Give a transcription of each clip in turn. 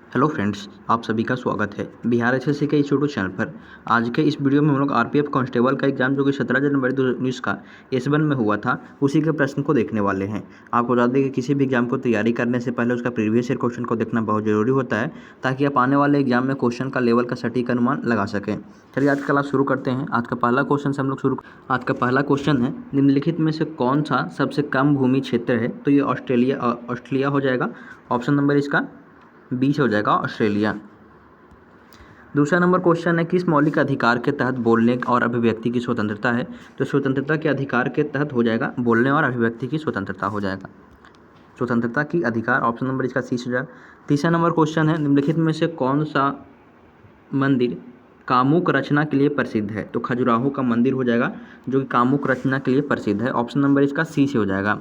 Hello friends, आप सभी का स्वागत है बिहार एसएससी के इस यूट्यूब चैनल पर। आज के इस वीडियो में हम लोग आरपीएफ कांस्टेबल का एग्जाम जो कि 17 जनवरी 2019 का S1 में हुआ था, उसी के प्रश्न को देखने वाले हैं। आपको बता दें कि किसी भी एग्जाम को तैयारी करने से पहले उसका प्रीवियस ईयर क्वेश्चन को देखना बहुत ज़रूरी होता है, ताकि आप आने वाले एग्जाम में क्वेश्चन का लेवल का सटीक अनुमान लगा सकें। चलिए आज का क्लास शुरू करते हैं। आज का पहला क्वेश्चन से हम लोग शुरू। आज का पहला क्वेश्चन है, निम्नलिखित में से कौन सा सबसे कम भूमि क्षेत्र है? तो ये ऑस्ट्रेलिया हो जाएगा। ऑप्शन नंबर इसका 20 हो जाएगा, ऑस्ट्रेलिया। दूसरा नंबर क्वेश्चन है, किस मौलिक अधिकार के तहत बोलने और अभिव्यक्ति की स्वतंत्रता है? तो स्वतंत्रता के अधिकार के तहत हो जाएगा बोलने और अभिव्यक्ति की स्वतंत्रता हो जाएगा, स्वतंत्रता की अधिकार। ऑप्शन नंबर इसका 30 हो जाएगा। तीसरा नंबर क्वेश्चन है, निम्नलिखित में से कौन सा मंदिर कामुक रचना के लिए प्रसिद्ध है? तो खजुराहो का मंदिर हो जाएगा, जो कि कामुक रचना के लिए प्रसिद्ध है। ऑप्शन नंबर इसका सी से हो जाएगा।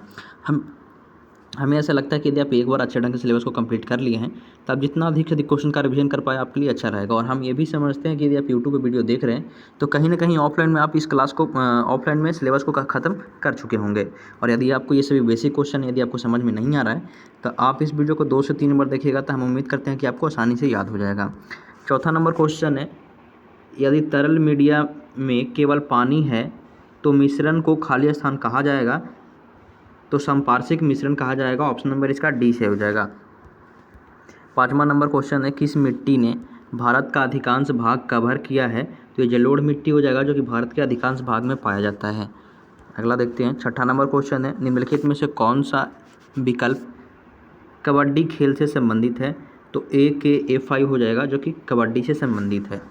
हमें ऐसा लगता है कि यदि आप एक बार अच्छे ढंग से सिलेबस को कंप्लीट कर लिए हैं, तो आप जितना अधिक से अधिक क्वेश्चन का रिवीजन कर पाए आपके लिए अच्छा रहेगा। और हम ये भी समझते हैं कि यदि आप यूट्यूब पे वीडियो देख रहे हैं, तो कहीं ना कहीं ऑफलाइन में आप इस क्लास को ऑफलाइन में सिलेबस को ख़त्म कर चुके होंगे। और यदि आपको ये सभी बेसिक क्वेश्चन यदि आपको समझ में नहीं आ रहा है, तो आप इस वीडियो को 2 से 3 बार देखिएगा, तो हम उम्मीद करते हैं कि आपको आसानी से याद हो जाएगा। चौथा नंबर क्वेश्चन है, यदि तरल मीडिया में केवल पानी है तो मिश्रण को खाली स्थान कहा जाएगा? तो संपार्श्विक मिश्रण कहा जाएगा। ऑप्शन नंबर इसका डी से हो जाएगा। पाँचवा नंबर क्वेश्चन है, किस मिट्टी ने भारत का अधिकांश भाग कवर किया है? तो ये जलोढ़ मिट्टी हो जाएगा, जो कि भारत के अधिकांश भाग में पाया जाता है। अगला देखते हैं। छठा नंबर क्वेश्चन है, निम्नलिखित में से कौन सा विकल्प कबड्डी खेल से संबंधित है? तो A5 हो जाएगा, जो कि कबड्डी से संबंधित है।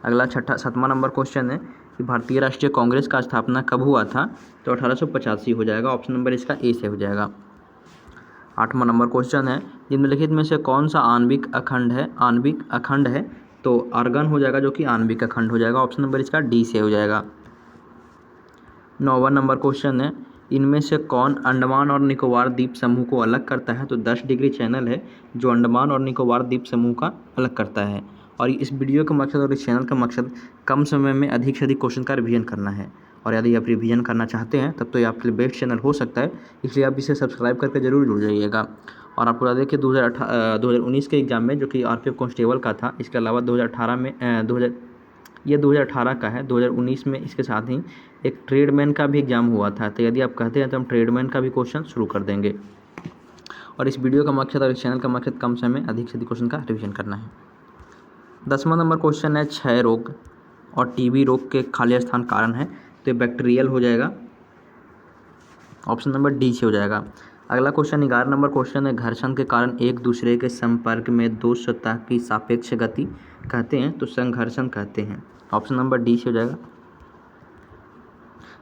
अगला सातवां नंबर क्वेश्चन है कि भारतीय राष्ट्रीय कांग्रेस का स्थापना कब हुआ था? तो 1885 हो जाएगा। ऑप्शन नंबर इसका ए से हो जाएगा। आठवां नंबर क्वेश्चन है, निम्नलिखित में से कौन सा आणविक अखंड है? तो आर्गन हो जाएगा, जो कि आणविक अखंड हो जाएगा। ऑप्शन नंबर इसका डी से हो जाएगा। नौवां नंबर क्वेश्चन है, इनमें से कौन अंडमान और निकोबार द्वीप समूह को अलग करता है? तो 10 डिग्री चैनल है, जो अंडमान और निकोबार द्वीप समूह का अलग करता है। और इस वीडियो का मकसद और इस चैनल का मकसद कम समय में अधिक से अधिक क्वेश्चन का रिवीजन करना है। और यदि आप रिवीजन करना चाहते हैं, तब तो ये आपके लिए बेस्ट चैनल हो सकता है, इसलिए आप इसे सब्सक्राइब करके जरूर जुड़ जाइएगा। और आपको बता दें कि 2019 के एग्ज़ाम में, जो कि आरपीएफ कांस्टेबल का था, इसके अलावा 2018 का है, 2019 में इसके साथ ही एक ट्रेडमैन का भी एग्ज़ाम हुआ था। तो यदि आप कहते हैं तो हम ट्रेडमैन का भी क्वेश्चन शुरू कर देंगे। और इस वीडियो का मकसद और इस चैनल का मकसद कम समय में अधिक से अधिक क्वेश्चन का रिवीजन करना है। 10वां नंबर क्वेश्चन है, क्षय रोग और टीबी रोग के खाली स्थान कारण है? तो ये बैक्टीरियल हो जाएगा। ऑप्शन नंबर डी से हो जाएगा। अगला क्वेश्चन 11 नंबर क्वेश्चन है, घर्षण के कारण एक दूसरे के संपर्क में दो सतह की सापेक्ष गति कहते हैं? तो संघर्षण कहते हैं। ऑप्शन नंबर डी से हो जाएगा।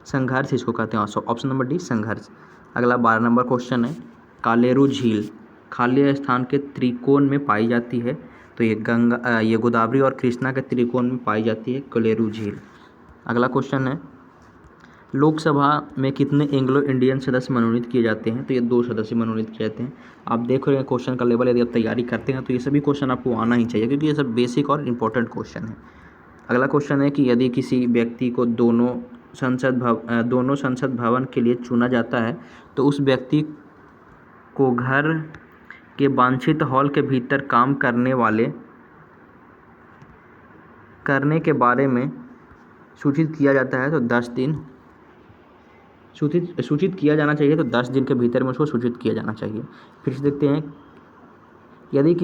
संघर्ष इसको कहते हैं। ऑप्शन नंबर डी संघर्ष। अगला 12 नंबर क्वेश्चन है, कालेरू झील खाली स्थान के त्रिकोण में पाई जाती है? तो ये गोदावरी और कृष्णा के त्रिकोण में पाई जाती है कालेरू झील। अगला क्वेश्चन है, लोकसभा में कितने एंग्लो इंडियन सदस्य मनोनीत किए जाते हैं? तो ये 2 सदस्य मनोनीत किए जाते हैं। आप देख रहे हैं क्वेश्चन का लेवल, यदि आप तैयारी करते हैं तो ये सभी क्वेश्चन आपको आना ही चाहिए, क्योंकि ये सब बेसिक और इम्पोर्टेंट क्वेश्चन है। अगला क्वेश्चन है कि यदि किसी व्यक्ति को दोनों संसद भवन के लिए चुना जाता है, तो उस व्यक्ति को घर के वांछित हॉल के भीतर काम करने के बारे में सूचित किया जाता है? तो 10 दिन सूचित किया जाना चाहिए। तो 10 दिन के भीतर में उसको सूचित किया जाना चाहिए। फिर से देखते हैं, यदि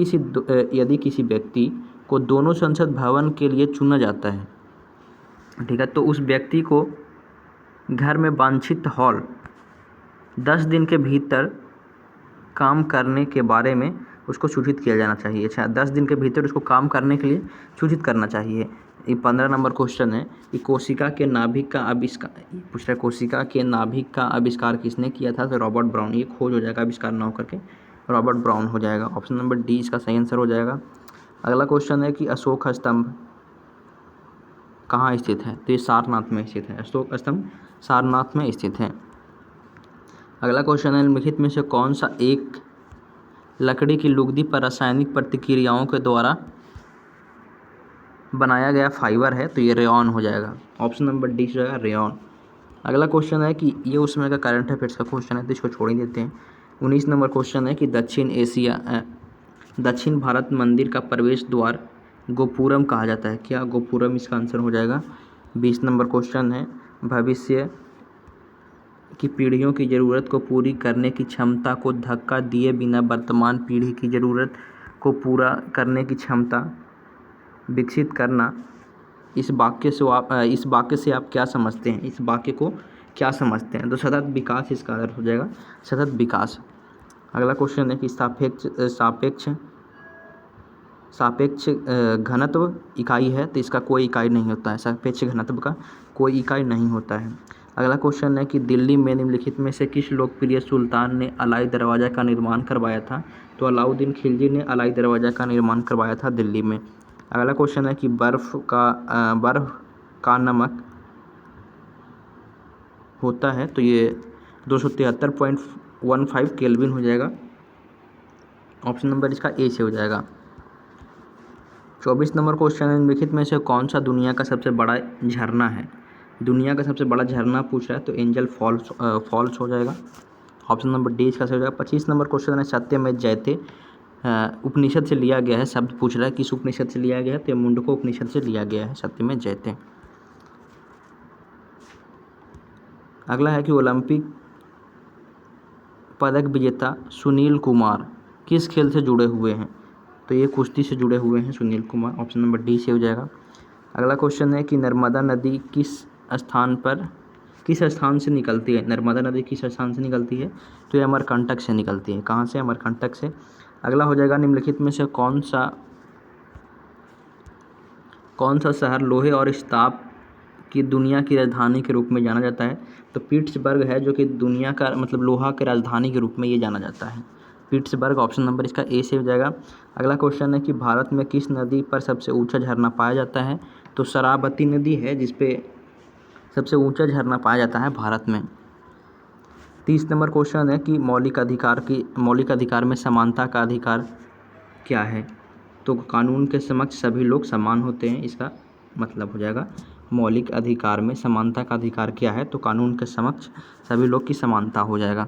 किसी व्यक्ति को दोनों संसद भवन के लिए चुना जाता है, ठीक है, तो उस व्यक्ति को घर में वांछित हॉल 10 दिन के भीतर काम करने के बारे में उसको सूचित किया जाना चाहिए। अच्छा, 10 दिन के भीतर उसको काम करने के लिए सूचित करना चाहिए। ये 15 नंबर क्वेश्चन है कि कोशिका के नाभिक का आविष्कार किसने किया था? तो रॉबर्ट ब्राउन। ये खोज हो जाएगा, आविष्कार ना होकर के रॉबर्ट ब्राउन हो जाएगा। ऑप्शन नंबर डी इसका सही आंसर हो जाएगा। अगला क्वेश्चन है कि अशोक स्तंभ कहाँ स्थित है? तो ये सारनाथ में स्थित है। अशोक स्तंभ सारनाथ में स्थित है। अगला क्वेश्चन है, निम्नलिखित में से कौन सा एक लकड़ी की लुगदी पर रासायनिक प्रतिक्रियाओं के द्वारा बनाया गया फाइबर है? तो ये रेयॉन हो जाएगा। ऑप्शन नंबर डी जो है रेयॉन। अगला क्वेश्चन है कि ये उस समय का करंट अफेयर्स का क्वेश्चन है, तो इसको छोड़ ही देते हैं। 19 नंबर क्वेश्चन है कि दक्षिण दक्षिण भारत मंदिर का प्रवेश द्वार गोपुरम कहा जाता है। क्या गोपुरम इसका आंसर हो जाएगा। 20 नंबर क्वेश्चन है, भविष्य की पीढ़ियों की ज़रूरत को पूरी करने की क्षमता को धक्का दिए बिना वर्तमान पीढ़ी की ज़रूरत को पूरा करने की क्षमता विकसित करना। इस वाक्य से आप क्या समझते हैं, इस वाक्य को क्या समझते हैं। तो सतत विकास इसका अर्थ हो जाएगा, सतत विकास। अगला क्वेश्चन है कि सापेक्ष घनत्व इकाई है, तो इसका कोई इकाई नहीं होता है, सापेक्ष घनत्व का कोई इकाई नहीं होता है। अगला क्वेश्चन है कि दिल्ली में निम्नलिखित में से किस लोकप्रिय सुल्तान ने अलाई दरवाज़ा का निर्माण करवाया था। तो अलाउद्दीन खिलजी ने अलाई दरवाज़ा का निर्माण करवाया था दिल्ली में। अगला क्वेश्चन है कि बर्फ़ का नमक होता है, तो ये 273.15 केल्विन हो जाएगा। ऑप्शन नंबर इसका ए से हो जाएगा। 24 नंबर क्वेश्चन है, निम्नलिखित में से कौन सा दुनिया का सबसे बड़ा झरना है। दुनिया का सबसे बड़ा झरना पूछ रहा है, तो एंजल फॉल्स हो जाएगा। ऑप्शन नंबर डी इसका सही हो जाएगा। 25 नंबर क्वेश्चन है, सत्यमेव जयते उपनिषद से लिया गया है, शब्द पूछ रहा है किस उपनिषद से लिया गया है, तो मुंडको उपनिषद से लिया गया है सत्यमेव जयते। अगला है कि ओलंपिक पदक विजेता सुनील कुमार किस खेल से जुड़े हुए हैं। तो ये कुश्ती से जुड़े हुए हैं Sunil Kumar. Option number D से हो जाएगा। अगला क्वेश्चन है कि नर्मदा नदी किस स्थान से निकलती है। नर्मदा नदी किस स्थान से निकलती है, तो ये अमरकंटक से निकलती है। कहाँ से, अमरकंटक से। अगला हो जाएगा, निम्नलिखित में से कौन सा शहर लोहे और इस्पात की दुनिया की राजधानी के रूप में जाना जाता है। तो पिट्सबर्ग है, जो कि दुनिया का मतलब लोहा की राजधानी के रूप में ये जाना जाता है, पिट्सबर्ग। ऑप्शन नंबर इसका ए से हो जाएगा। अगला क्वेश्चन है कि भारत में किस नदी पर सबसे ऊंचा झरना पाया जाता है। तो शरावती नदी है जिस पे सबसे ऊंचा झरना पाया जाता है भारत में। 30 नंबर क्वेश्चन है कि मौलिक अधिकार में समानता का अधिकार क्या है। तो कानून के समक्ष सभी लोग समान होते हैं, इसका मतलब हो जाएगा मौलिक अधिकार में समानता का अधिकार क्या है, तो कानून के समक्ष सभी लोग की समानता हो जाएगा।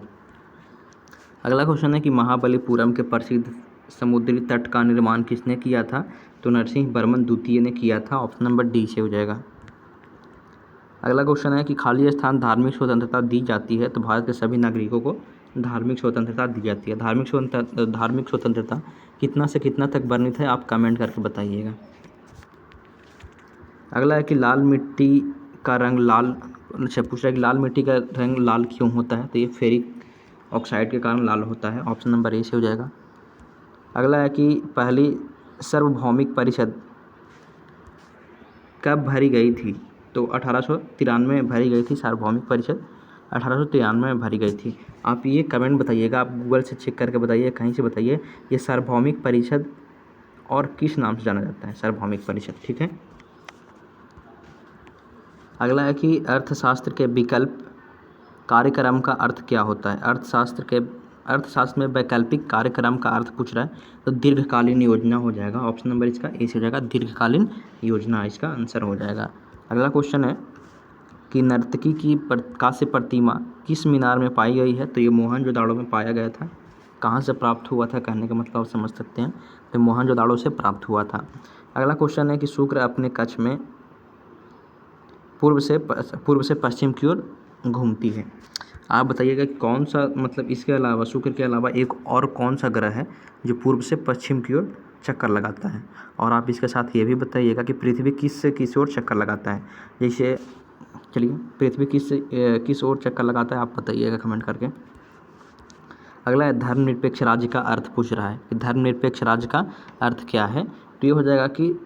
अगला क्वेश्चन है कि महाबलीपुरम के प्रसिद्ध समुद्री तट का निर्माण किसने किया था। तो नरसिंह वर्मन द्वितीय ने किया था। ऑप्शन नंबर डी से हो जाएगा। अगला क्वेश्चन है कि खाली स्थान धार्मिक स्वतंत्रता दी जाती है, तो भारत के सभी नागरिकों को धार्मिक स्वतंत्रता दी जाती है। धार्मिक स्वतंत्रता कितना से कितना तक वर्णित है, आप कमेंट करके बताइएगा। अगला है कि लाल मिट्टी का रंग पूछ रहा है कि लाल मिट्टी का रंग लाल क्यों होता है। तो ये फेरिक ऑक्साइड के कारण लाल होता है। ऑप्शन नंबर ए से हो जाएगा। अगला है कि पहली सार्वभौमिक परिषद कब भरी गई थी। तो 1893 में भरी गई थी सार्वभौमिक परिषद, 1893 में भरी गई थी। आप ये कमेंट बताइएगा, आप गूगल से चेक करके बताइए, कहीं से बताइए ये सार्वभौमिक परिषद और किस नाम से जाना जाता है, सार्वभौमिक परिषद। ठीक है। अगला है कि अर्थशास्त्र के विकल्प कार्यक्रम का अर्थ क्या होता है। अर्थशास्त्र में वैकल्पिक कार्यक्रम का अर्थ पूछ रहा है, तो दीर्घकालीन योजना हो जाएगा। ऑप्शन नंबर इसका ए से हो जाएगा, दीर्घकालीन योजना इसका आंसर हो जाएगा। अगला क्वेश्चन है कि नर्तकी की कांस्य प्रतिमा किस मीनार में पाई गई है। तो ये मोहनजोदाड़ो में पाया गया था। कहाँ से प्राप्त हुआ था, कहने का मतलब आप समझ सकते हैं, तो मोहनजोदाड़ो से प्राप्त हुआ था। अगला क्वेश्चन है कि शुक्र अपने कक्ष में पूर्व से पश्चिम की ओर घूमती है। आप बताइएगा कि कौन सा, मतलब इसके अलावा, शुक्र के अलावा एक और कौन सा ग्रह है जो पूर्व से पश्चिम की ओर चक्कर लगाता है। और आप इसके साथ ये भी बताइएगा कि पृथ्वी किस ओर चक्कर लगाता है। जैसे चलिए, पृथ्वी किस ओर चक्कर लगाता है, आप बताइएगा कमेंट करके। अगला है धर्मनिरपेक्ष राज्य का अर्थ पूछ रहा है कि धर्मनिरपेक्ष राज्य का अर्थ क्या है। तो ये हो जाएगा कि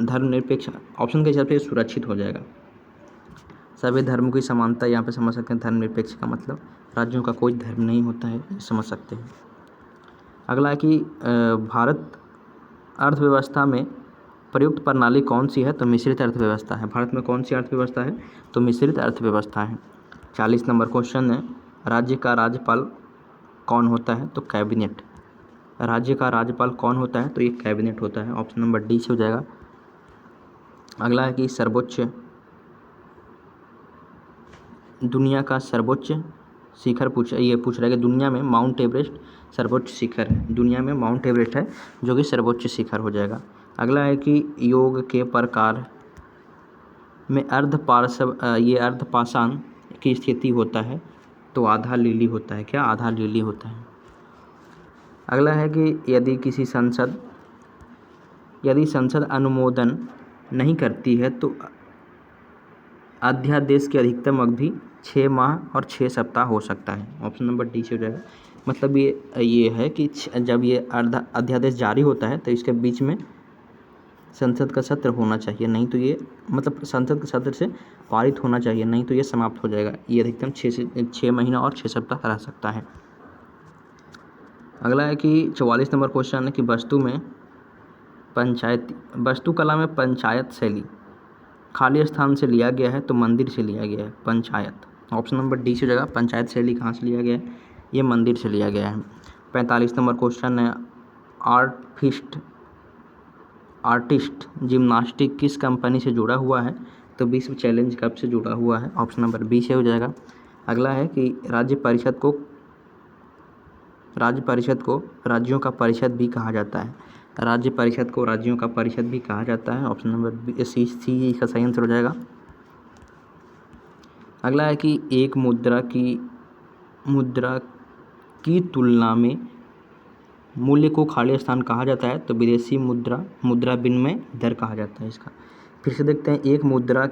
धर्मनिरपेक्ष ऑप्शन के हिसाब से सुरक्षित हो जाएगा। सभी धर्मों की समानता यहाँ पे समझ सकते हैं। धर्मनिरपेक्ष का मतलब राज्यों का कोई धर्म नहीं होता है, समझ सकते हैं। अगला है कि भारत अर्थव्यवस्था में प्रयुक्त प्रणाली कौन सी है। तो मिश्रित अर्थव्यवस्था है। भारत में कौन सी अर्थव्यवस्था है, तो मिश्रित अर्थव्यवस्था है। 40 नंबर क्वेश्चन है, राज्य का राज्यपाल कौन होता है। तो कैबिनेट। राज्य का राज्यपाल कौन होता है, तो ये कैबिनेट होता है। ऑप्शन नंबर डी से हो जाएगा। अगला है कि दुनिया का सर्वोच्च शिखर पूछ रहा है कि दुनिया में माउंट एवरेस्ट सर्वोच्च शिखर है। दुनिया में माउंट एवरेस्ट है जो कि सर्वोच्च शिखर हो जाएगा। अगला है कि योग के प्रकार में ये अर्धपाषाण की स्थिति होता है तो आधा लिली होता है। क्या? आधा लिली होता है। अगला है कि यदि संसद अनुमोदन नहीं करती है तो अध्यादेश की अधिकतम अवधि 6 माह और 6 सप्ताह हो सकता है। ऑप्शन नंबर डी से हो जाएगा। मतलब ये है कि जब ये अध्यादेश जारी होता है तो इसके बीच में संसद का सत्र होना चाहिए, नहीं तो ये मतलब संसद के सत्र से पारित होना चाहिए, नहीं तो ये समाप्त हो जाएगा। ये अधिकतम 6 महीना और 6 सप्ताह रह सकता है। अगला है कि 44 नंबर क्वेश्चन है कि वास्तुकला में पंचायत शैली खाली स्थान से लिया गया है तो मंदिर से लिया गया है। पंचायत ऑप्शन नंबर डी से हो जाएगा। पंचायत शैली कहाँ से लिया गया है? ये मंदिर से लिया गया है। 45 नंबर क्वेश्चन है आर्टिस्ट जिम्नास्टिक किस कंपनी से जुड़ा हुआ है? तो विश्व चैलेंज कप से जुड़ा हुआ है। ऑप्शन नंबर बी से हो जाएगा। अगला है कि राज्य परिषद को राज्यों का परिषद भी कहा जाता है। राज्य परिषद को राज्यों का परिषद भी कहा जाता है। ऑप्शन नंबर सी इसका सही आंसर हो जाएगा। अगला है कि एक मुद्रा की तुलना में मूल्य को खाली स्थान कहा जाता है तो विदेशी मुद्रा विनिमय दर कहा जाता है इसका। फिर से देखते हैं, एक मुद्रा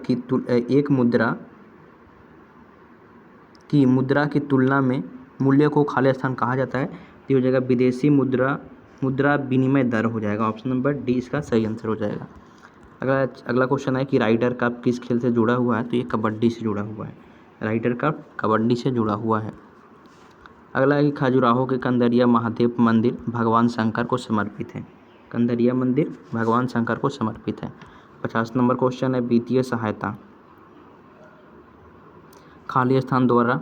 की तुलना में मूल्य को खाली स्थान कहा जाता है तो हो जाएगा विदेशी मुद्रा विनिमय दर हो जाएगा। ऑप्शन नंबर डी इसका सही आंसर हो जाएगा। अगला क्वेश्चन है कि राइडर कप किस खेल से जुड़ा हुआ है? तो ये कबड्डी से जुड़ा हुआ है। राइडर कप कबड्डी से जुड़ा हुआ है। अगला है कि खजुराहो के कंदरिया महादेव मंदिर भगवान शंकर को समर्पित है। कंदरिया मंदिर भगवान शंकर को समर्पित है। 50 नंबर क्वेश्चन है वित्तीय सहायता खाली स्थान द्वारा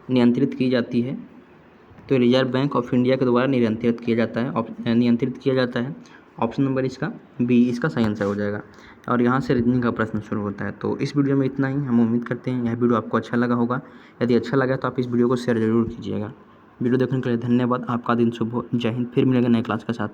नियंत्रित की जाती है तो रिजर्व बैंक ऑफ इंडिया के द्वारा नियंत्रित किया जाता है। ऑप्शन नंबर इसका बी इसका सही आंसर हो जाएगा। और यहाँ से रीजनिंग का प्रश्न शुरू होता है। तो इस वीडियो में इतना ही। हम उम्मीद करते हैं यह वीडियो आपको अच्छा लगा होगा। यदि अच्छा लगा तो आप इस वीडियो को शेयर जरूर कीजिएगा। वीडियो देखने के लिए धन्यवाद। आपका दिन शुभ हो। जय हिंद। फिर मिलेंगे नए क्लास के साथ।